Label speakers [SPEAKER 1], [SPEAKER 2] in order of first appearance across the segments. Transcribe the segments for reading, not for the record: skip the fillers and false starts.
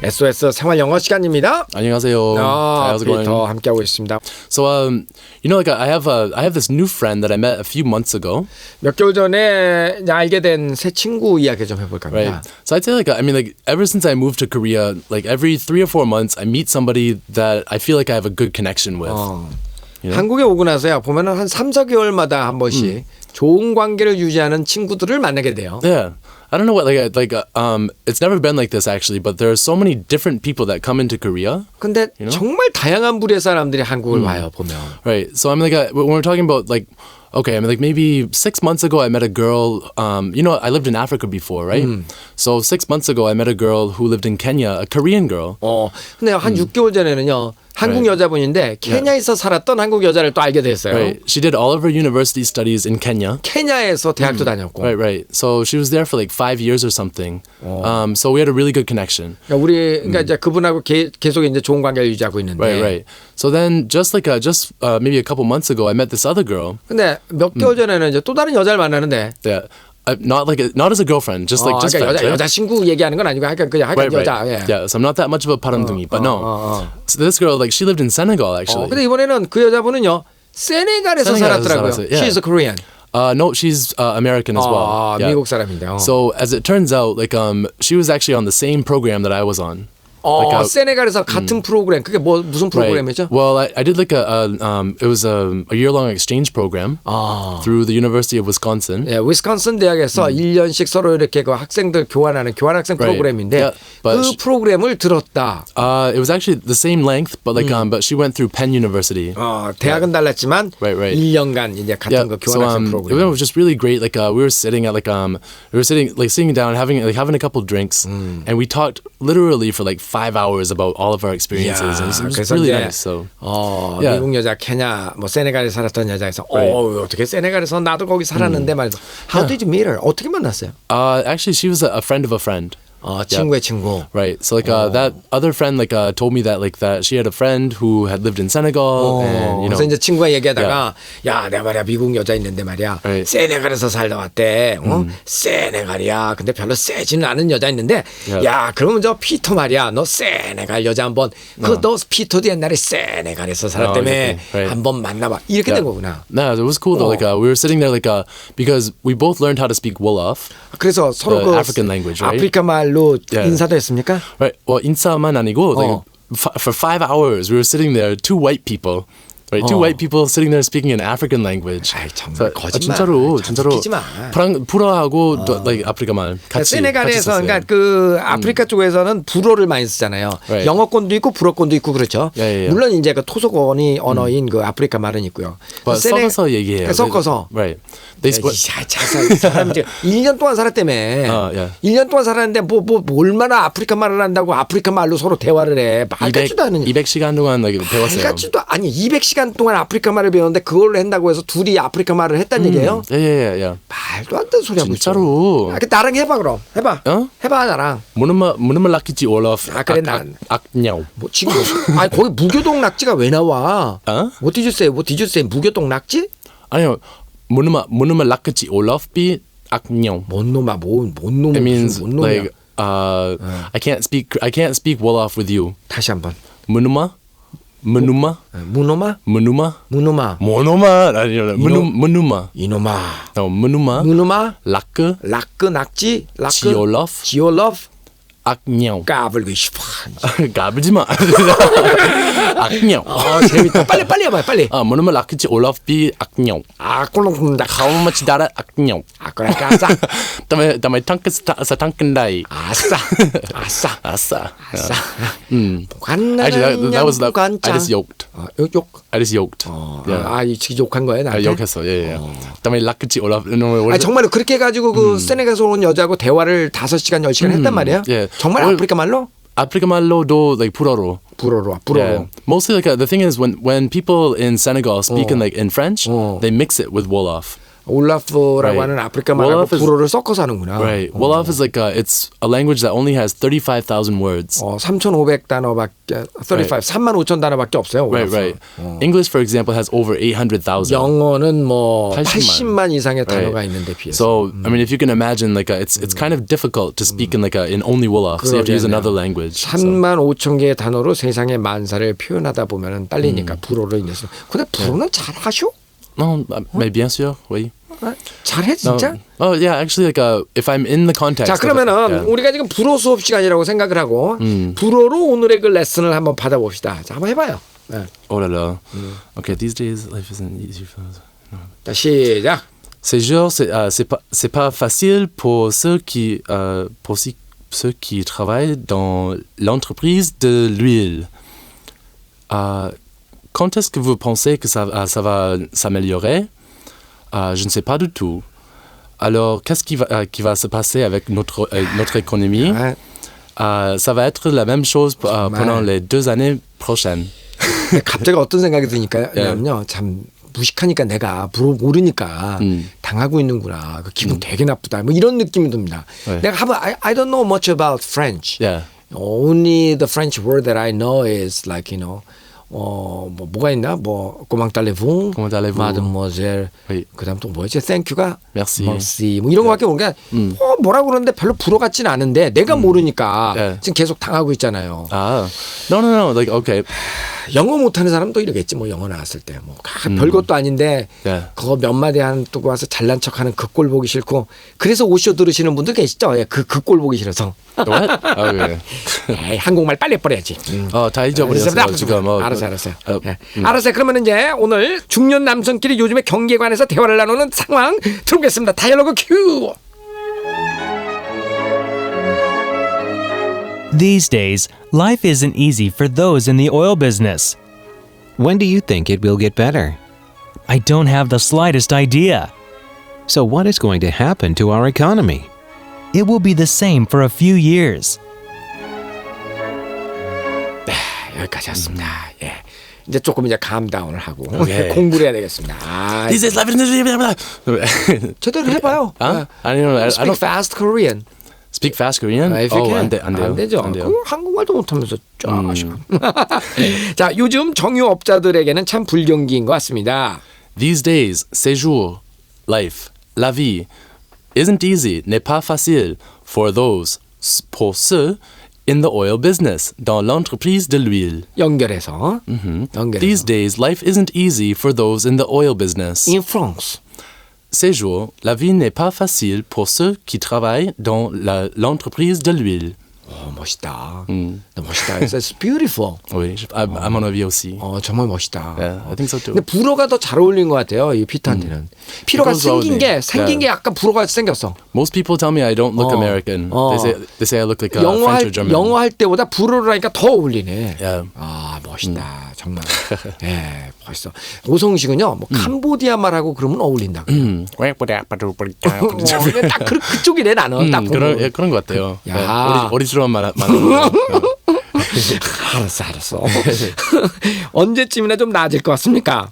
[SPEAKER 1] SOS 생활영어 시간입니다.
[SPEAKER 2] 안녕하세요. How's it going?
[SPEAKER 1] 피터 함께하고 있습니다.
[SPEAKER 2] So, like I have this new friend that I met a few months ago.
[SPEAKER 1] 몇 개월 전에 알게 된 새 친구 이야기 좀 해볼까 합니다.
[SPEAKER 2] Right. So I'd say like ever since I moved to Korea, like every 3 or 4 months, I meet somebody that I feel like I have a good connection with. You know?
[SPEAKER 1] 한국에 오고 나서야 보면은 한 3, 4개월마다 한 번씩 좋은 관계를 유지하는 친구들을 만나게 돼요.
[SPEAKER 2] Yeah. I don't know what it's never been like this actually, but there are so many different people that come into Korea.
[SPEAKER 1] 근데
[SPEAKER 2] You know?
[SPEAKER 1] 정말 다양한 부류의 사람들이 한국을 와요 보면.
[SPEAKER 2] Right. So I'm when we're talking about maybe 6 months ago I met a girl. I lived in Africa before, right? So 6 months ago I met a girl who lived in Kenya, a Korean girl.
[SPEAKER 1] 근데 한 6개월 전에는요. 한국 여자분인데 케냐에서 살았던 한국 여자를 또 알게 됐어요.
[SPEAKER 2] Right. She did all of her university studies in Kenya.
[SPEAKER 1] 케냐에서 대학도 다녔고.
[SPEAKER 2] Right. So she was there for like 5 years or something. So we had a really good connection.
[SPEAKER 1] 그러니까 이제 그분하고 계속 이제 좋은 관계를 유지하고 있는데.
[SPEAKER 2] Right. So then just maybe a couple months ago I met this other girl.
[SPEAKER 1] 근데 몇 개월 전에는 이제 또 다른 여자를 만나는데.
[SPEAKER 2] Yeah. Not as a girlfriend, just friends.
[SPEAKER 1] 여자 친구 얘기하는 건 아니고 그냥 여자.
[SPEAKER 2] Yeah, so I'm not that much of a 바람둥이, but no. So this girl, she lived in Senegal actually.
[SPEAKER 1] 근데 이번에는 그 여자분은요 세네갈에서 살았더라고요. She's a Korean.
[SPEAKER 2] No, she's American as well.
[SPEAKER 1] 미국 사람인데요.
[SPEAKER 2] So as it turns out, she was actually on the same program that I was on.
[SPEAKER 1] 세네갈에서 같은 프로그램. 그게 무슨 프로그램이죠?
[SPEAKER 2] Well, I did it was a year-long exchange program through the University of Wisconsin.
[SPEAKER 1] 예, 위스콘신 대학에서 1년씩 서로 이렇게 그 학생들 교환하는 교환학생 프로그램인데 그 프로그램을 들었다.
[SPEAKER 2] It was actually the same length, but but she went through Penn University.
[SPEAKER 1] 대학은 달랐지만 1년간 이제 같은 그 교환학생 프로그램.
[SPEAKER 2] It was just really great. We were sitting down, having a couple drinks, and we talked literally for 5 hours about all of our experiences. And it was really nice. So,
[SPEAKER 1] 미국 여자, 케냐, 세네갈에 살았던 여자에서 어떻게 세네갈에서 나도 거기 살았는데 말이죠. How did you meet her? 어떻게 만났어요?
[SPEAKER 2] Actually, she was a friend of a friend.
[SPEAKER 1] 친구의 친구.
[SPEAKER 2] Right. So that other friend told me that that she had a friend who had lived in Senegal and
[SPEAKER 1] 그래서 이제 친구가 얘기하다가 야, 내가 말이야 미국 여자 있는데 말이야 세네갈에서 살다 왔대. 세네갈이야. 근데 별로 세지는 않은 여자 있는데 야, 그러면 저 피터 말이야. 너 세네갈 여자 한번 너 피터도 옛날에 세네갈에서 살았다며 한번 만나봐. 이렇게 된 거구나.
[SPEAKER 2] No, it was cool though. We were sitting there because we both learned how to speak Wolof.
[SPEAKER 1] 그래서 서로 그
[SPEAKER 2] African language, right?
[SPEAKER 1] 아프리카 말로 인사도 했습니까?
[SPEAKER 2] Right. Well, 인사만 아니고 for 5 hours we were sitting there, two white people. Right, two white people sitting there speaking an African language.
[SPEAKER 1] 아이, 정말 거짓말.
[SPEAKER 2] 진짜로 불어하고 아프리카 말 같이.
[SPEAKER 1] 세네갈에서 그러니까 그 아프리카 쪽에서는 불어를 많이 쓰잖아요. 영어권도 있고 불어권도 있고 그렇죠. 물론 이제 그 토속어니 언어인 그 아프리카 말은 있고요.
[SPEAKER 2] 섞어서 얘기해요.
[SPEAKER 1] 섞어서.
[SPEAKER 2] Right.
[SPEAKER 1] 사람 이제 1년 동안 살았다며. 1년 동안 살았는데 얼마나 아프리카 말을 한다고 아프리카 말로 서로 대화를 해. 말 같지도 않은.
[SPEAKER 2] 200시간 동안 배웠어요.
[SPEAKER 1] 말 같지도 아니 200시간 동안 아프리카 말을 배웠는데 그걸로 한다고 해서 둘이 아프리카 말을 했다는 얘기예요?
[SPEAKER 2] 예.
[SPEAKER 1] 말도 안 되는 소리 하고 있어.
[SPEAKER 2] 진짜로.
[SPEAKER 1] 나랑 해봐 그럼. 해봐. 해봐 나랑.
[SPEAKER 2] 무는말 낙지지 올라프.
[SPEAKER 1] 그래 난.
[SPEAKER 2] 악nhau.
[SPEAKER 1] 지금 거기 무교동 낙지가 왜 나와? What did you say? 무교동 낙지?
[SPEAKER 2] 아니요. 무는말 낙지 올라프비 악nhau.
[SPEAKER 1] 뭔 놈아?
[SPEAKER 2] It means I can't speak Wolof with you.
[SPEAKER 1] 다시 한번.
[SPEAKER 2] 무누마? 무누마? 아니요. 무누마.
[SPEAKER 1] 무누마.
[SPEAKER 2] 라크
[SPEAKER 1] 낙지.
[SPEAKER 2] 지올러프. 악냥.
[SPEAKER 1] 까불고 싶어.
[SPEAKER 2] 까불지 마. 악냥.
[SPEAKER 1] 재밌다. 빨리 해봐. 빨리.
[SPEAKER 2] 무누마 라크지 올라프비 악냥. How much that 악냥.
[SPEAKER 1] 그래 가자.
[SPEAKER 2] 담에 탕크 sa 탕큰다이.
[SPEAKER 1] 아싸.
[SPEAKER 2] Actually, that was I just yoked. I just yoked.
[SPEAKER 1] 지금 욕한 거예요, 나한테?
[SPEAKER 2] 욕했어. 예. 그다음에 라크지 올라프.
[SPEAKER 1] 정말로 그렇게 해가지고 그 세네갈에서 온 여자하고 대화를 5시간 10시간 했단 말이에요? 정말 아프리카 말로?
[SPEAKER 2] 아프리카 말로도 불어로.
[SPEAKER 1] 불어로.
[SPEAKER 2] Mostly the thing is when people in Senegal speak in French, they mix it with Wolof.
[SPEAKER 1] 올라프라고
[SPEAKER 2] Right.
[SPEAKER 1] 하는 아프리카 말하고
[SPEAKER 2] Wolof is-
[SPEAKER 1] 불어를 섞어서 하는구나.
[SPEAKER 2] Right. Wolof is like it's a language that only has 35,000 words.
[SPEAKER 1] 3,500단어밖에 35, 35,000단어밖에 없어요.
[SPEAKER 2] Right,
[SPEAKER 1] 올라프.
[SPEAKER 2] right. English, for example, has over 800,000.
[SPEAKER 1] 영어는 뭐
[SPEAKER 2] 80만
[SPEAKER 1] 80만 이상의 단어가
[SPEAKER 2] Right.
[SPEAKER 1] 있는데 비해서.
[SPEAKER 2] So, I mean, if you can imagine, like, it's kind of difficult to speak in in only Wolof. So you have to use
[SPEAKER 1] 그러겠네요.
[SPEAKER 2] another language.
[SPEAKER 1] 3만 5천 개의 단어로 세상의 만사를 표현하다 보면은 딸리니까 불어로 인해서. 근데 불어는 잘하셔?
[SPEAKER 2] Non, mais bien sûr, oui.
[SPEAKER 1] 잘해 진짜?
[SPEAKER 2] Oh, yeah. Actually, if I'm in the context.
[SPEAKER 1] 자 그러면은 우리가 지금 불어 수업 시간이라고 생각을 하고 불어로 오늘의 그 레슨을 한번 받아봅시다. 자 한번 해봐요. 네.
[SPEAKER 2] Oh là là. Okay, these days life isn't easy for us.
[SPEAKER 1] 자 시작.
[SPEAKER 2] Ces jours, c'est pas facile pour ceux qui travaillent dans l'entreprise de l'huile. Quand est-ce que vous pensez que ça va s'améliorer? Je ne sais pas du tout. Alors, qu'est-ce qui va se passer avec notre économie?
[SPEAKER 1] 아,
[SPEAKER 2] Ça va être la même chose pendant les 2 années prochaines.
[SPEAKER 1] 갑자기 어떤 생각이 드니까요. 참 무식하니까 내가 불어 모르니까 당하고 있는구나. 그 기분 되게 나쁘다. 뭐 이런 느낌이 듭니다.
[SPEAKER 2] 네.
[SPEAKER 1] 내가 I don't know much about French.
[SPEAKER 2] Yeah.
[SPEAKER 1] Only the French word that I know is like 뭐가 있나? comment allez-vous?
[SPEAKER 2] Comment allez-vous?
[SPEAKER 1] mademoiselle.
[SPEAKER 2] Oui.
[SPEAKER 1] 그다음 또 뭐였지? thank you가
[SPEAKER 2] Merci.
[SPEAKER 1] merci. 뭐 이런 거밖에 모르니까 뭐라고 그러는데 별로 불어 같지는 않은데 내가 모르니까
[SPEAKER 2] 네.
[SPEAKER 1] 지금 계속 당하고 있잖아요.
[SPEAKER 2] No. Like, okay.
[SPEAKER 1] 영어 못하는 사람도 이러겠지. 뭐 영어 나왔을 때 뭐 별것도 아닌데
[SPEAKER 2] 네.
[SPEAKER 1] 그거 몇 마디 한 또 와서 잘난 척하는 그 꼴 보기 싫고 그래서 오쇼 들으시는 분들 계시죠. 그 꼴 보기 싫어서.
[SPEAKER 2] What? Okay.
[SPEAKER 1] 에이, 한국말 빨리 버려야지.
[SPEAKER 2] 다 잊어버렸어요 지금.
[SPEAKER 1] 알았어요. 알았어요. 그러면 이제 오늘 중년 남성끼리 요즘의 경기에 관해서 대화를 나누는 상황 들어보겠습니다. 다이얼로그 큐.
[SPEAKER 3] These days, life isn't easy for those in the oil business.
[SPEAKER 4] When do you think it will get better?
[SPEAKER 3] I don't have the slightest idea.
[SPEAKER 4] So what is going to happen to our economy?
[SPEAKER 3] It will be the same for a few years.
[SPEAKER 1] 여기까지 왔습니다. 예. 이제 조금 이제 감다운을 하고
[SPEAKER 2] 오케이.
[SPEAKER 1] 공부를 해야 되겠습니다.
[SPEAKER 2] This is life.
[SPEAKER 1] 제대로 해봐요.
[SPEAKER 2] 아니요, I
[SPEAKER 1] Speak
[SPEAKER 2] don't
[SPEAKER 1] fast Korean.
[SPEAKER 2] speak fast Korean.
[SPEAKER 1] If you can.
[SPEAKER 2] 안 돼요.
[SPEAKER 1] 안 되죠.
[SPEAKER 2] 안 돼요.
[SPEAKER 1] 그 한국말도 못하면서 자, 요즘 정유업자들에게는 참 불경기인 것 같습니다.
[SPEAKER 2] These days, ces jours, life, la vie, isn't easy, n'est pas facile pour pour ceux in the oil business, dans l'entreprise de l'huile.
[SPEAKER 1] 연결해서.
[SPEAKER 2] These days, life isn't easy for those in the oil business.
[SPEAKER 1] In France.
[SPEAKER 2] Ces jours, la vie n'est pas facile pour ceux qui travaillent dans l'entreprise de l'huile.
[SPEAKER 1] 멋있다. 너 멋있다. It's beautiful.
[SPEAKER 2] Oui, à mon avis aussi.
[SPEAKER 1] 정말 멋있다.
[SPEAKER 2] Yeah, I think so too.
[SPEAKER 1] 근데 불어가 더 잘 어울리는 것 같아요. 이 피터한테는. 피터가
[SPEAKER 2] Because of
[SPEAKER 1] 생긴 게 약간 불어가 생겼어.
[SPEAKER 2] Most people tell me I don't look American. They say I look like French or German.
[SPEAKER 1] 영어 할 때보다 불어를 하니까 더 어울리네.
[SPEAKER 2] Yeah.
[SPEAKER 1] 멋있다. 정말. 예, 멋있어. 오성식은요. 뭐 캄보디아 말하고 그러면 어울린다. 딱 그쪽이래 나는. 딱 보면.
[SPEAKER 2] 그런 것 같아요.
[SPEAKER 1] 야.
[SPEAKER 2] 어리스러운 말.
[SPEAKER 1] 알았어. 언제쯤이나 좀 나아질 것 같습니까?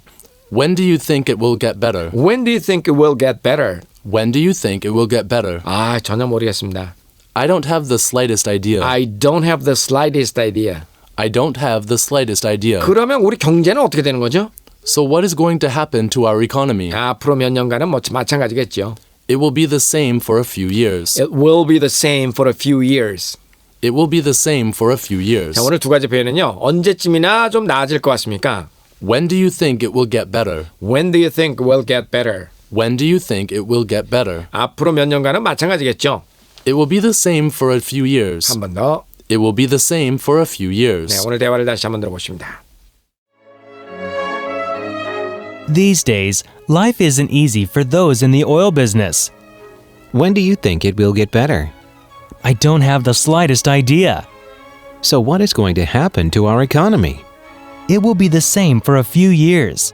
[SPEAKER 2] When do you think it will get better?
[SPEAKER 1] When do you think it will get better?
[SPEAKER 2] When do you think it will get better?
[SPEAKER 1] 전혀 모르겠습니다.
[SPEAKER 2] I don't have the slightest idea.
[SPEAKER 1] I don't have the slightest idea.
[SPEAKER 2] I don't have the slightest idea.
[SPEAKER 1] 그러면 우리 경제는 어떻게 되는 거죠?
[SPEAKER 2] So what is going to happen to our economy?
[SPEAKER 1] 앞으로 몇 년간은 마찬가지겠죠.
[SPEAKER 2] It will be the same for a few years.
[SPEAKER 1] It will be the same for a few years.
[SPEAKER 2] It will be the same for a few years.
[SPEAKER 1] 자, 오늘 두 가지 표현은요. 언제쯤이나 좀 나아질 것 같습니까?
[SPEAKER 2] When do you think it will get better?
[SPEAKER 1] When do you think it will get better?
[SPEAKER 2] When do you think it will get better?
[SPEAKER 1] 앞으로 몇 년간은 마찬가지겠죠.
[SPEAKER 2] It will be the same for a few years.
[SPEAKER 1] 한 번 더.
[SPEAKER 2] It will be the same for a few years.
[SPEAKER 1] 네, 오늘 대화를 다시 한번 들어보십니다.
[SPEAKER 3] These days, life isn't easy for those in the oil business.
[SPEAKER 4] When do you think it will get better?
[SPEAKER 3] I don't have the slightest idea.
[SPEAKER 4] So what is going to happen to our economy?
[SPEAKER 3] It will be the same for a few years.